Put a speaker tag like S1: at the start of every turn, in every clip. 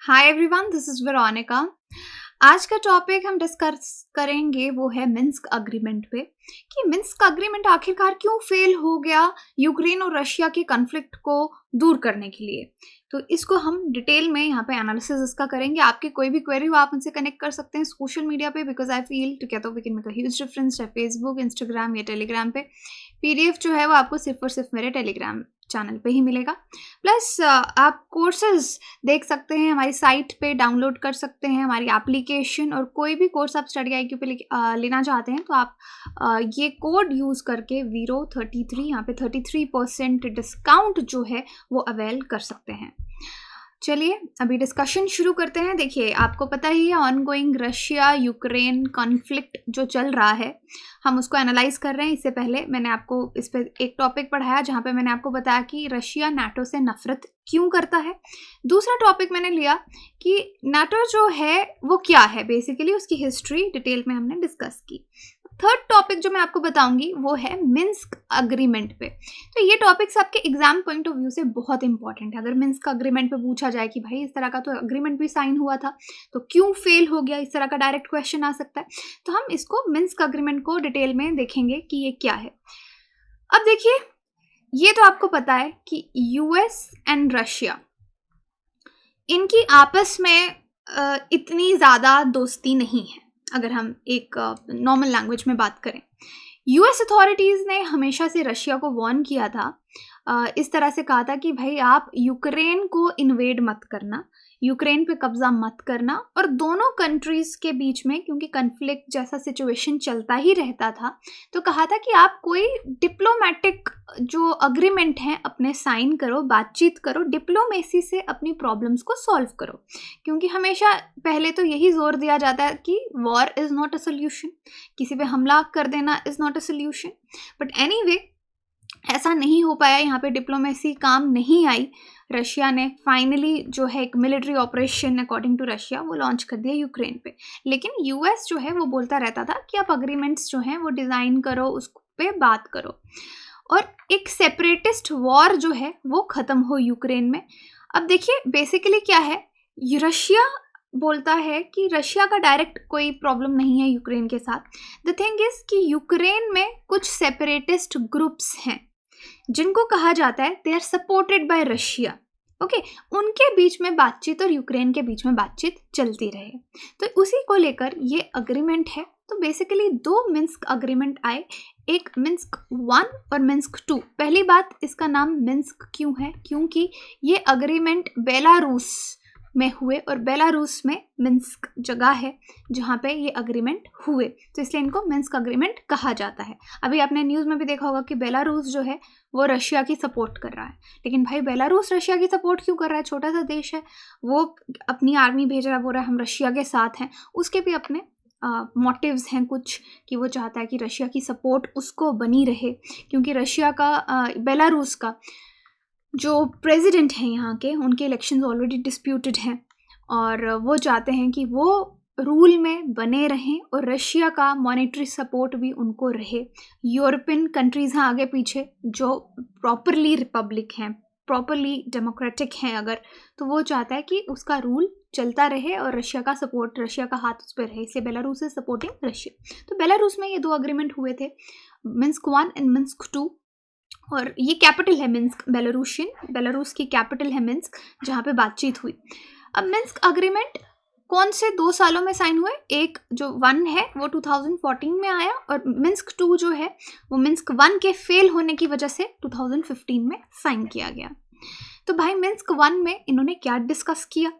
S1: Hi everyone, this is Veronica. आज का topic हम डिस्कस करेंगे वो है मिन्स्क अग्रीमेंट पे कि मिन्स्क अग्रीमेंट आखिरकार क्यों फेल हो गया यूक्रेन और रशिया के कॉन्फ्लिक्ट को दूर करने के लिए। तो इसको हम डिटेल में यहाँ पे एनालिसिस इसका करेंगे। आपकी कोई भी क्वेरी हो आप मुझसे कनेक्ट कर सकते हैं सोशल मीडिया पे, because I feel together we can make a huge difference, चाहे फेसबुक, इंस्टाग्राम या टेलीग्राम पे। पीडीएफ जो है वो आपको सिर्फ और सिर्फ मेरे टेलीग्राम चैनल पे ही मिलेगा। प्लस आप कोर्सेज देख सकते हैं, हमारी साइट पे डाउनलोड कर सकते हैं हमारी एप्लीकेशन, और कोई भी कोर्स आप स्टडी IQ पे लेना चाहते हैं तो आप ये कोड यूज़ करके वीरो33 यहाँ पे 33% डिस्काउंट जो है वो अवेल कर सकते हैं। चलिए अभी डिस्कशन शुरू करते हैं। देखिए, आपको पता ही है ऑनगोइंग रशिया यूक्रेन कॉन्फ्लिक्ट जो चल रहा है, हम उसको एनालाइज कर रहे हैं। इससे पहले मैंने आपको इस पर एक टॉपिक पढ़ाया जहाँ पे मैंने आपको बताया कि रशिया नाटो से नफरत क्यों करता है। दूसरा टॉपिक मैंने लिया कि नाटो जो है वो क्या है, बेसिकली उसकी हिस्ट्री डिटेल में हमने डिस्कस की। थर्ड टॉपिक जो मैं आपको बताऊंगी वो है मिन्स्क अग्रीमेंट पे। तो ये टॉपिक्स आपके एग्जाम पॉइंट ऑफ व्यू से बहुत इंपॉर्टेंट है। अगर मिन्स्क अग्रीमेंट पे पूछा जाए कि भाई इस तरह का तो अग्रीमेंट भी साइन हुआ था तो क्यों फेल हो गया, इस तरह का डायरेक्ट क्वेश्चन आ सकता है। तो हम इसको मिन्स्क अग्रीमेंट को डिटेल में देखेंगे कि ये क्या है। अब देखिए, ये तो आपको पता है कि यूएस एंड रशिया, इनकी आपस में इतनी ज़्यादा दोस्ती नहीं है। अगर हम एक नॉर्मल लैंग्वेज में बात करें, यूएस अथॉरिटीज़ ने हमेशा से रशिया को वार्न किया था, इस तरह से कहा था कि भाई आप यूक्रेन को इन्वेड मत करना, यूक्रेन पे कब्जा मत करना। और दोनों कंट्रीज़ के बीच में क्योंकि कन्फ्लिक्ट जैसा सिचुएशन चलता ही रहता था, तो कहा था कि आप कोई डिप्लोमेटिक जो अग्रीमेंट हैं अपने साइन करो, बातचीत करो, डिप्लोमेसी से अपनी प्रॉब्लम्स को सॉल्व करो। क्योंकि हमेशा पहले तो यही जोर दिया जाता है कि war is not a solution, किसी पे हमला कर देना is not a solution. But anyway, ऐसा नहीं हो पाया, यहाँ पे डिप्लोमेसी काम नहीं आई। रशिया ने फाइनली जो है एक military operation according to Russia वो लॉन्च कर दिया यूक्रेन पे। लेकिन यूएस जो है वो बोलता रहता था कि आप अग्रीमेंट्स जो हैं वो डिज़ाइन करो, उस पे बात करो, और एक सेपरेटिस्ट वॉर जो है वो ख़त्म हो यूक्रेन में। अब देखिए बेसिकली क्या है, रशिया बोलता है कि रशिया का डायरेक्ट कोई प्रॉब्लम नहीं है यूक्रेन के साथ। द थिंग इज़ कि यूक्रेन में कुछ सेपरेटिस्ट ग्रुप्स हैं जिनको कहा जाता है they are supported by Russia. Okay, उनके बीच में बातचीत और यूक्रेन के बीच में बातचीत चलती रहे, तो उसी को लेकर ये अग्रीमेंट है। तो बेसिकली दो मिन्स्क अग्रीमेंट आए, एक मिन्स्क 1 और मिन्स्क 2। पहली बात, इसका नाम मिन्स्क क्यों है, क्योंकि ये अग्रीमेंट बेलारूस में हुए, और बेलारूस में मिन्स्क जगह है जहाँ पे ये अग्रीमेंट हुए, तो इसलिए इनको मिन्स्क अग्रीमेंट कहा जाता है। अभी आपने न्यूज़ में भी देखा होगा कि बेलारूस जो है वो रशिया की सपोर्ट कर रहा है। लेकिन भाई बेलारूस रशिया की सपोर्ट क्यों कर रहा है? छोटा सा देश है, वो अपनी आर्मी भेज रहा है, बोल रहा है हम रशिया के साथ हैं। उसके भी अपने मोटिव्स हैं कुछ, कि वो चाहता है कि रशिया की सपोर्ट उसको बनी रहे, क्योंकि रशिया का बेलारूस का जो प्रेसिडेंट हैं यहाँ के, उनके इलेक्शंस ऑलरेडी डिस्प्यूटेड हैं, और वो चाहते हैं कि वो रूल में बने रहें और रशिया का मॉनेटरी सपोर्ट भी उनको रहे। यूरोपियन कंट्रीज़ हैं आगे पीछे जो प्रॉपरली रिपब्लिक हैं, प्रॉपरली डेमोक्रेटिक हैं अगर, तो वो चाहता है कि उसका रूल चलता रहे और रशिया का सपोर्ट, रशिया का हाथ उस पर रहे, इसलिए बेलारूस इज सपोर्टिंग रशिया। तो बेलारूस में ये दो अग्रीमेंट हुए थे, मिन्स्क 1 एंड मिन्स्क 2, और ये कैपिटल है मिन्स्क, बेलारूस की कैपिटल है मिन्स्क, जहाँ पे बातचीत हुई। अब मिन्स्क अग्रीमेंट कौन से 2 सालों में साइन हुए? एक जो 1 है वो 2014 में आया, और मिन्स्क 2 जो है वो मिन्स्क 1 के फेल होने की वजह से 2015 में साइन किया गया। तो भाई मिन्स्क 1 में इन्होंने क्या डिस्कस किया?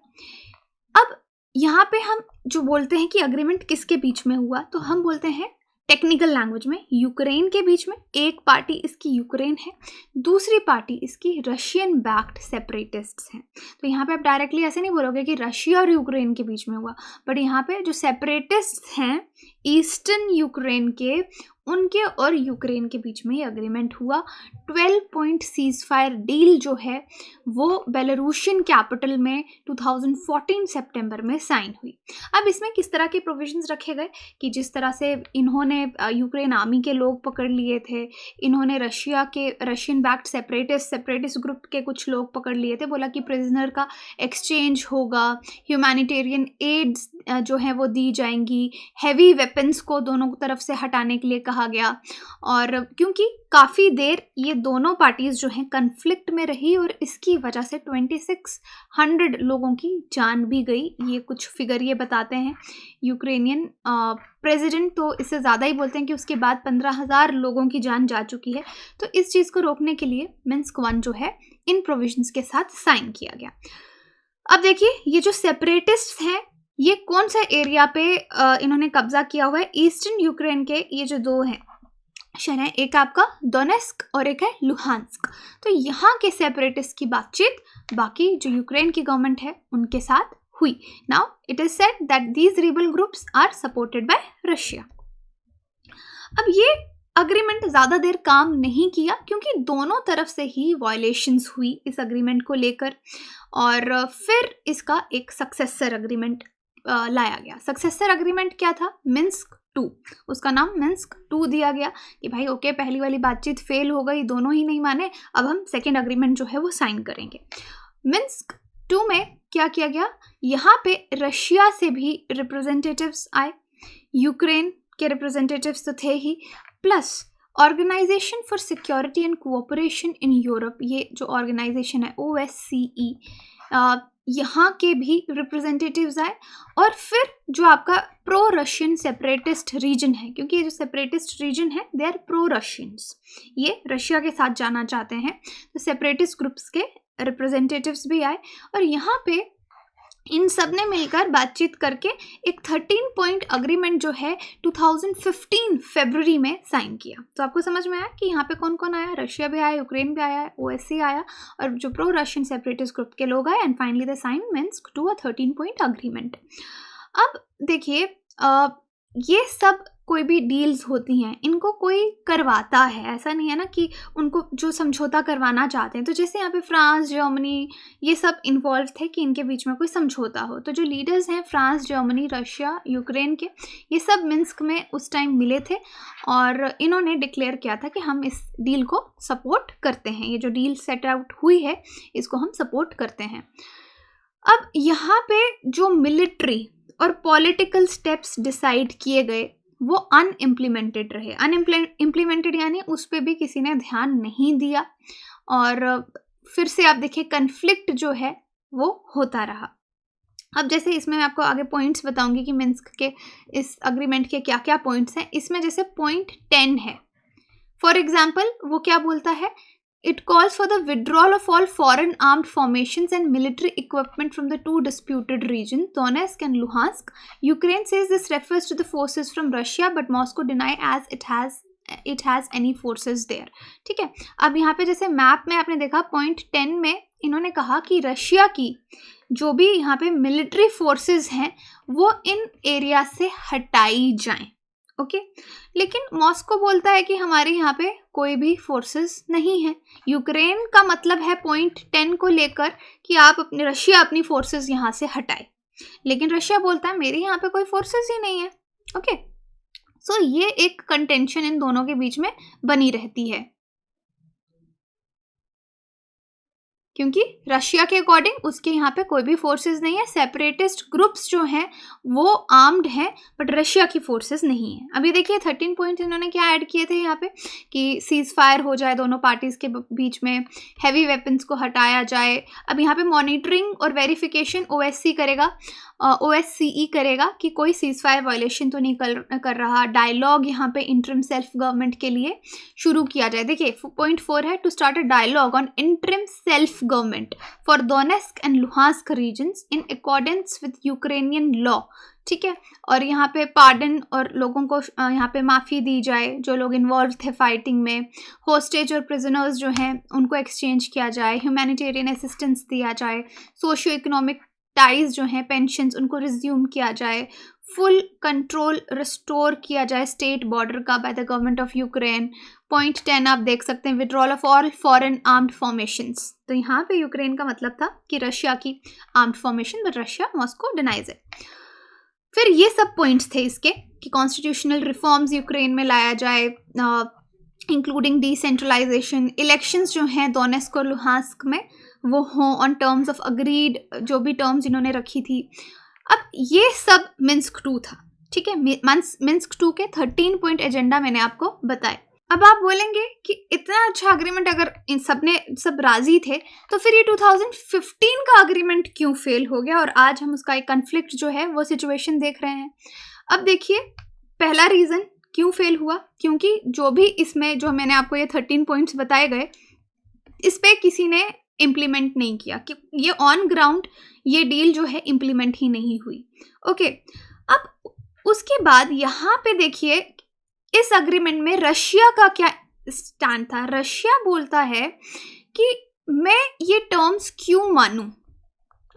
S1: अब यहाँ पे हम जो बोलते हैं कि अग्रीमेंट किसके बीच में हुआ, तो हम बोलते हैं टेक्निकल लैंग्वेज में यूक्रेन के बीच में। एक पार्टी इसकी यूक्रेन है, दूसरी पार्टी इसकी रशियन बैक्ड सेपरेटिस्ट्स हैं। तो यहाँ पे आप डायरेक्टली ऐसे नहीं बोलोगे कि रशिया और यूक्रेन के बीच में हुआ, बट यहाँ पे जो सेपरेटिस्ट्स हैं ईस्टर्न यूक्रेन के, उनके और यूक्रेन के बीच में ये अग्रीमेंट हुआ। 12 पॉइंट सीज फायर डील जो है वो बेलारूशियन कैपिटल में 2014 सितंबर में साइन हुई। अब इसमें किस तरह के प्रोविजंस रखे गए कि जिस तरह से इन्होंने यूक्रेन आर्मी के लोग पकड़ लिए थे, इन्होंने रशियन बैक्ड सेपरेटिस्ट ग्रुप के कुछ लोग पकड़ लिए थे, बोला कि प्रिजनर का एक्सचेंज होगा, ह्यूमैनिटेरियन एड्स जो है वो दी जाएंगी, हैवी वेपन्स को दोनों तरफ से हटाने के लिए कहा गया। और क्योंकि काफ़ी देर ये दोनों पार्टीज जो हैं कन्फ्लिक्ट में रही और इसकी वजह से 2600 लोगों की जान भी गई, ये कुछ फिगर ये बताते हैं। यूक्रेनियन प्रेसिडेंट तो इससे ज़्यादा ही बोलते हैं कि उसके बाद 15,000 लोगों की जान जा चुकी है। तो इस चीज़ को रोकने के लिए मिन्स्क 1 जो है इन प्रोविजंस के साथ साइन किया गया। अब देखिए ये जो सेपरेटिस्ट हैं ये कौन सा एरिया पे इन्होंने कब्जा किया हुआ है। ईस्टर्न यूक्रेन के ये जो दो हैं शहर हैं, एक आपका डोनेस्क और एक है लुहांस्क। तो यहाँ के सेपरेटिस्ट की बातचीत बाकी जो यूक्रेन की गवर्नमेंट है उनके साथ हुई। Now it is said that these rebel groups are supported by Russia. अब ये अग्रीमेंट ज़्यादा देर काम नहीं किया क्योंकि दोनों तरफ से ही वायलेशंस हुई इस अग्रीमेंट को लेकर, और फिर इसका एक सक्सेसर अग्रीमेंट लाया गया। सक्सेसर अग्रीमेंट क्या था? मिन्स्क 2। उसका नाम मिन्स्क 2 दिया गया कि भाई ओके, पहली वाली बातचीत फेल हो गई, दोनों ही नहीं माने, अब हम सेकेंड अग्रीमेंट जो है वो साइन करेंगे। मिन्स्क 2 में क्या किया गया, यहाँ पे रशिया से भी रिप्रेजेंटेटिव्स आए, यूक्रेन के रिप्रेजेंटेटिव्स तो थे ही, plus organisation for security and cooperation in Europe, ये जो ऑर्गेनाइजेशन है OSCE, यहाँ के भी रिप्रेजेंटेटिव्स आए। और फिर जो आपका प्रो रशियन सेपरेटिस्ट रीजन है, क्योंकि ये जो सेपरेटिस्ट रीजन है दे आर प्रो रशियंस, ये रशिया के साथ जाना चाहते हैं, तो सेपरेटिस्ट ग्रुप्स के रिप्रेजेंटेटिव्स भी आए और यहाँ पे इन सब ने मिलकर बातचीत करके एक 13 पॉइंट अग्रीमेंट जो है 2015 फरवरी में साइन किया। तो आपको समझ में आया कि यहाँ पे कौन कौन आया, रशिया भी आया, यूक्रेन भी आया, OSCE आया और जो प्रो रशियन सेपरेटिस्ट ग्रुप के लोग आए, and finally they sign Minsk 2 a 13 point agreement. अब देखिए ये सब कोई भी डील्स होती हैं इनको कोई करवाता है, ऐसा नहीं है ना कि उनको जो समझौता करवाना चाहते हैं। तो जैसे यहाँ पे फ्रांस, जर्मनी ये सब इन्वॉल्व थे कि इनके बीच में कोई समझौता हो, तो जो लीडर्स हैं फ्रांस, जर्मनी, रशिया, यूक्रेन के, ये सब मिन्स्क में उस टाइम मिले थे और इन्होंने डिक्लेयर किया था कि हम इस डील को सपोर्ट करते हैं, ये जो डील सेट आउट हुई है इसको हम सपोर्ट करते हैं। अब यहाँ पे जो मिलिट्री और पॉलिटिकल स्टेप्स डिसाइड किए गए वो अनइम्प्लीमेंटेड रहे। अनइम्प्लीमेंटेड यानी उस पर भी किसी ने ध्यान नहीं दिया और फिर से आप देखिए कन्फ्लिक्ट जो है वो होता रहा। अब जैसे इसमें मैं आपको आगे पॉइंट्स बताऊंगी कि मिन्स्क के इस अग्रीमेंट के क्या क्या पॉइंट्स हैं। इसमें जैसे पॉइंट 10 है, फॉर एग्जाम्पल वो क्या बोलता है, It calls for the withdrawal of all foreign armed formations and military equipment from the two disputed regions, Donetsk and Luhansk. Ukraine says this refers to the forces from Russia, but Moscow deny as it has any forces there. ठीक है, अब यहाँ पे जैसे map में आपने देखा point 10 में इन्होंने कहा कि रशिया की जो भी यहाँ पे मिलिट्री फोर्सेस हैं वो इन एरिया से हटाई जाएं। ओके, लेकिन मॉस्को बोलता है कि हमारे यहाँ पे कोई भी फोर्सेस नहीं है। यूक्रेन का मतलब है पॉइंट 10 को लेकर कि रशिया अपनी फोर्सेस यहाँ से हटाए, लेकिन रशिया बोलता है मेरे यहाँ पे कोई फोर्सेस ही नहीं है। ओके, सो ये एक कंटेंशन इन दोनों के बीच में बनी रहती है क्योंकि रशिया के अकॉर्डिंग उसके यहाँ पे कोई भी फोर्सेस नहीं है, सेपरेटिस्ट ग्रुप्स जो हैं वो आर्म्ड हैं बट रशिया की फोर्सेस नहीं है। अभी देखिए 13 पॉइंट्स इन्होंने क्या ऐड किए थे यहाँ पे कि सीज फायर हो जाए दोनों पार्टीज के बीच में, हैवी वेपन्स को हटाया जाए। अब यहाँ पे मॉनिटरिंग और वेरिफिकेशन OSCE करेगा कि कोई सीज फायर वायलेशन तो नहीं कर रहा। डायलॉग यहाँ पे इंटरिम सेल्फ गवर्नमेंट के लिए शुरू किया जाए। देखिए पॉइंट 4 है, to start a dialogue on interim self government for Donetsk and Luhansk regions in accordance with Ukrainian law. ठीक है, और यहाँ पे पार्डन और लोगों को यहाँ पे माफ़ी दी जाए जो लोग इन्वॉल्व थे फाइटिंग में। होस्टेज और प्रिजनर्स जो हैं उनको एक्सचेंज किया जाए, ह्यूमैनिटेरियन असिस्टेंस दिया जाए, सोशियो इकोनॉमिक टाइज जो हैं पेंशन्स उनको रिज्यूम किया जाए, फुल कंट्रोल रिस्टोर किया जाए स्टेट बॉर्डर का by the government of Ukraine. Point 10 आप देख सकते हैं, withdrawal of all foreign armed formations. तो यहाँ पे यूक्रेन का मतलब था कि रशिया की armed formation, but Russia Moscow denies it. फिर ये सब पॉइंट्स थे इसके कि कॉन्स्टिट्यूशनल रिफॉर्म्स यूक्रेन में लाया जाए, इंक्लूडिंग डिसेंट्रलाइजेशन, इलेक्शंस जो हैं दोनेस्क और लुहांस्क में वो हों ऑन टर्म्स ऑफ अग्रीड, जो भी टर्म्स इन्होंने रखी थी। अब ये सब मिन्स्क 2 था, ठीक है। मिन्स्क 2 के 13 पॉइंट एजेंडा मैंने आपको बताए। अब आप बोलेंगे कि इतना अच्छा अग्रीमेंट अगर इन सब राजी थे तो फिर ये 2015 का अग्रीमेंट क्यों फेल हो गया, और आज हम उसका एक कन्फ्लिक्ट जो है वो सिचुएशन देख रहे हैं। अब देखिए, पहला रीज़न क्यों फेल हुआ, क्योंकि जो भी इसमें जो मैंने आपको ये 13 पॉइंट्स बताए गए, इस पे किसी ने इम्प्लीमेंट नहीं किया, कि ये ऑन ग्राउंड ये डील जो है इम्प्लीमेंट ही नहीं हुई। ओके, अब उसके बाद यहाँ पे देखिए इस अग्रीमेंट में रशिया का क्या स्टैंड था। रशिया बोलता है कि मैं ये टर्म्स क्यों मानूं।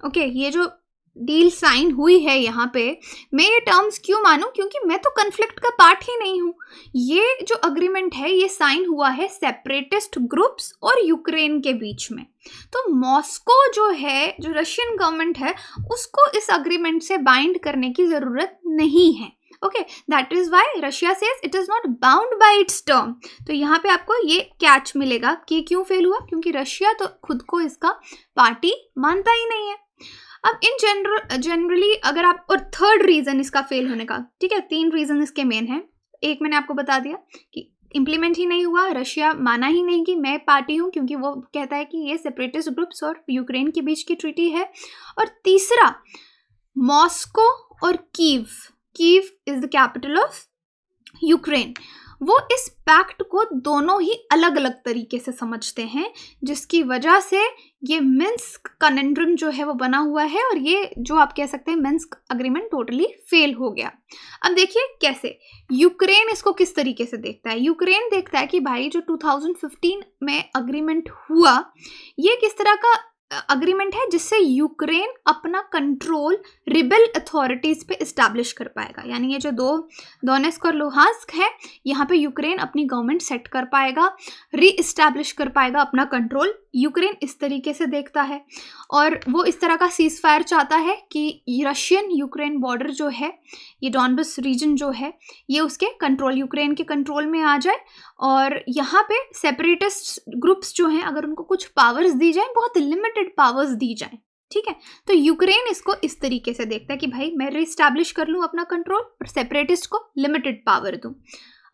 S1: ओके, ये जो डील साइन हुई है यहाँ पे, मैं ये टर्म्स क्यों मानूं, क्योंकि मैं तो कन्फ्लिक्ट का पार्ट ही नहीं हूँ। ये जो अग्रीमेंट है ये साइन हुआ है सेपरेटिस्ट ग्रुप्स और यूक्रेन के बीच में। तो मॉस्को जो है, जो रशियन गवर्नमेंट है, उसको इस अग्रीमेंट से बाइंड करने की ज़रूरत नहीं है। Okay, that is why Russia says it is not bound by it's term. तो यहाँ पे आपको ये कैच मिलेगा कि क्यों फेल हुआ, क्योंकि रशिया तो खुद को इसका पार्टी मानता ही नहीं है। अब इन जनरली अगर आप, और थर्ड रीजन इसका फेल होने का, ठीक है, 3 रीजन इसके मेन है। एक मैंने आपको बता दिया कि इम्प्लीमेंट ही नहीं हुआ, रशिया माना ही नहीं कि मैं पार्टी हूँ, क्योंकि वो कहता है कि ये सेपरेटिस्ट ग्रुप्स और यूक्रेन के बीच की ट्रीटी है। और तीसरा, मॉस्को और Kyiv is the capital of Ukraine, वो इस पैक्ट को दोनों ही अलग अलग तरीके से समझते हैं, जिसकी वजह से ये मिन्स्क कनेंड्रम जो है वो बना हुआ है, और ये जो आप कह सकते हैं मिन्स्क अग्रीमेंट टोटली फेल हो गया। अब देखिए कैसे यूक्रेन इसको किस तरीके से देखता है। यूक्रेन देखता है कि भाई जो 2015 में अग्रीमेंट हुआ, ये किस तरह का अग्रीमेंट है जिससे यूक्रेन अपना कंट्रोल रिबेल अथॉरिटीज़ पे इस्टेब्लिश कर पाएगा। यानी ये जो दोनेस्क और लुहांस्क है, यहाँ पे यूक्रेन अपनी गवर्नमेंट सेट कर पाएगा, री इस्टेब्लिश कर पाएगा अपना कंट्रोल। यूक्रेन इस तरीके से देखता है, और वो इस तरह का सीज फायर चाहता है कि रशियन यूक्रेन बॉर्डर जो है, ये डॉनबस रीजन जो है, ये उसके कंट्रोल, यूक्रेन के कंट्रोल में आ जाए, और यहाँ पे सेपरेटिस्ट ग्रुप्स जो हैं अगर उनको कुछ पावर्स दी जाए, बहुत लिमिटेड पावर्स दी जाए, ठीक है। तो यूक्रेन इसको इस तरीके से देखता है कि भाई मैं रीस्टैब्लिश कर लूँ अपना कंट्रोल, और सेपरेटिस्ट को लिमिटेड पावर दूँ।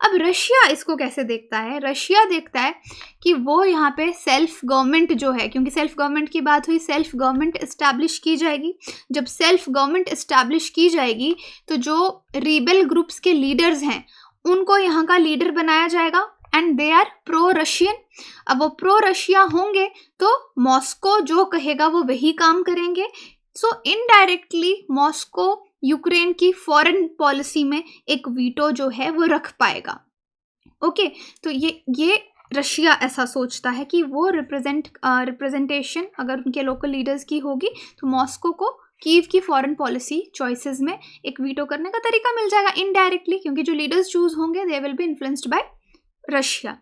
S1: अब रशिया इसको कैसे देखता है? रशिया देखता है कि वो यहाँ पे सेल्फ गवर्नमेंट जो है, क्योंकि सेल्फ गवर्नमेंट की बात हुई, सेल्फ गवर्नमेंट इस्टेब्लिश की जाएगी। जब सेल्फ गवर्नमेंट इस्टेब्लिश की जाएगी तो जो रिबेल ग्रुप्स के लीडर्स हैं उनको यहाँ का लीडर बनाया जाएगा, and they are pro Russian. अब वो प्रो रशिया होंगे तो मॉस्को जो कहेगा वो वही काम करेंगे। सो इनडायरेक्टली मॉस्को यूक्रेन की फॉरेन पॉलिसी में एक वीटो जो है वो रख पाएगा। ओके, तो ये रशिया ऐसा सोचता है कि वो रिप्रेजेंटेशन अगर उनके लोकल लीडर्स की होगी तो मॉस्को को कीव की फॉरेन पॉलिसी चॉइसेस में एक वीटो करने का तरीका मिल जाएगा इनडायरेक्टली, क्योंकि जो लीडर्स चूज होंगे they will be influenced by Russia.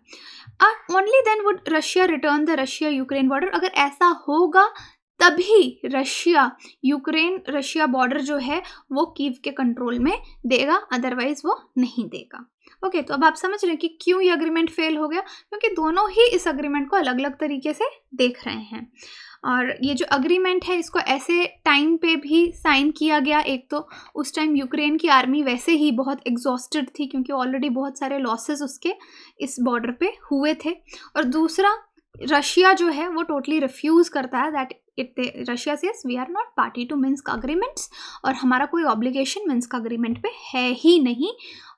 S1: Only then would Russia return the Russia Ukraine border. अगर ऐसा होगा तभी रशिया बॉर्डर जो है वो कीव के कंट्रोल में देगा, अदरवाइज वो नहीं देगा। ओके, तो अब आप समझ रहे हैं कि क्यों ये अग्रीमेंट फेल हो गया, क्योंकि दोनों ही इस अग्रीमेंट को अलग अलग तरीके से देख रहे हैं। और ये जो अग्रीमेंट है इसको ऐसे टाइम पे भी साइन किया गया, एक तो उस टाइम यूक्रेन की आर्मी वैसे ही बहुत एग्जॉस्टेड थी, क्योंकि ऑलरेडी बहुत सारे लॉसेस उसके इस बॉर्डर पे हुए थे, और दूसरा रशिया जो है वो टोटली रिफ्यूज़ करता है that Russia says we are not party to Minsk agreements, और हमारा कोई ऑब्लिगेशन मिन्स्क अग्रीमेंट पे है ही नहीं,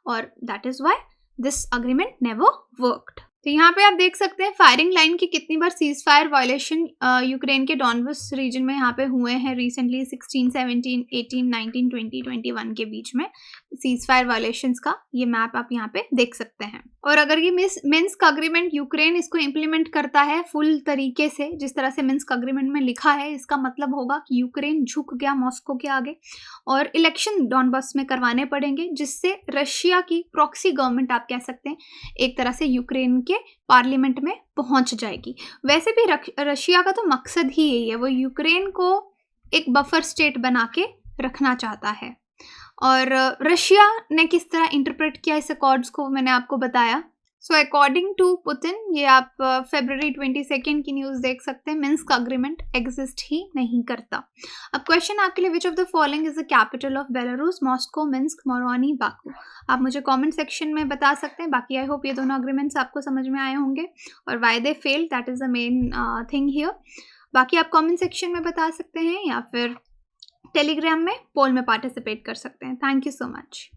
S1: और that is why this agreement never worked. तो यहाँ पे आप देख सकते हैं फायरिंग लाइन की कितनी बार सीज फायर वायलेशन यूक्रेन के डॉनबस रीजन में यहाँ पे हुए हैं रिसेंटली, 16, 17, 18, 19, 20, 21 के बीच में सीज फायर वायलेशंस का ये मैप आप यहाँ पे देख सकते हैं। और अगर ये मिन्स्क अग्रीमेंट यूक्रेन इसको इम्प्लीमेंट करता है फुल तरीके से जिस तरह से मिन्स्क अग्रीमेंट में लिखा है, इसका मतलब होगा कि यूक्रेन झुक गया मॉस्को के आगे और इलेक्शन डॉनबास में करवाने पड़ेंगे, जिससे रशिया की प्रॉक्सी गवर्नमेंट आप कह सकते हैं एक तरह से यूक्रेन के पार्लियामेंट में पहुंच जाएगी। वैसे भी रशिया का तो मकसद ही यही है, वो यूक्रेन को एक बफर स्टेट बना के रखना चाहता है। और रशिया ने किस तरह इंटरप्रेट किया इस अकॉर्ड्स को मैंने आपको बताया। सो अकॉर्डिंग टू पुतिन, ये आप फरवरी 22 की न्यूज़ देख सकते हैं, मिन्स्क अग्रीमेंट एग्जिस्ट ही नहीं करता। अब क्वेश्चन आपके लिए, which of the following is the capital of Belarus? Moscow, Minsk, Moroni, Baku. आप मुझे कमेंट सेक्शन में बता सकते हैं। बाकी आई होप ये दोनों अग्रीमेंट्स आपको समझ में आए होंगे और why they fail, that is the main thing here. बाकी आप कमेंट सेक्शन में बता सकते हैं या फिर टेलीग्राम में पोल में पार्टिसिपेट कर सकते हैं। Thank you so much.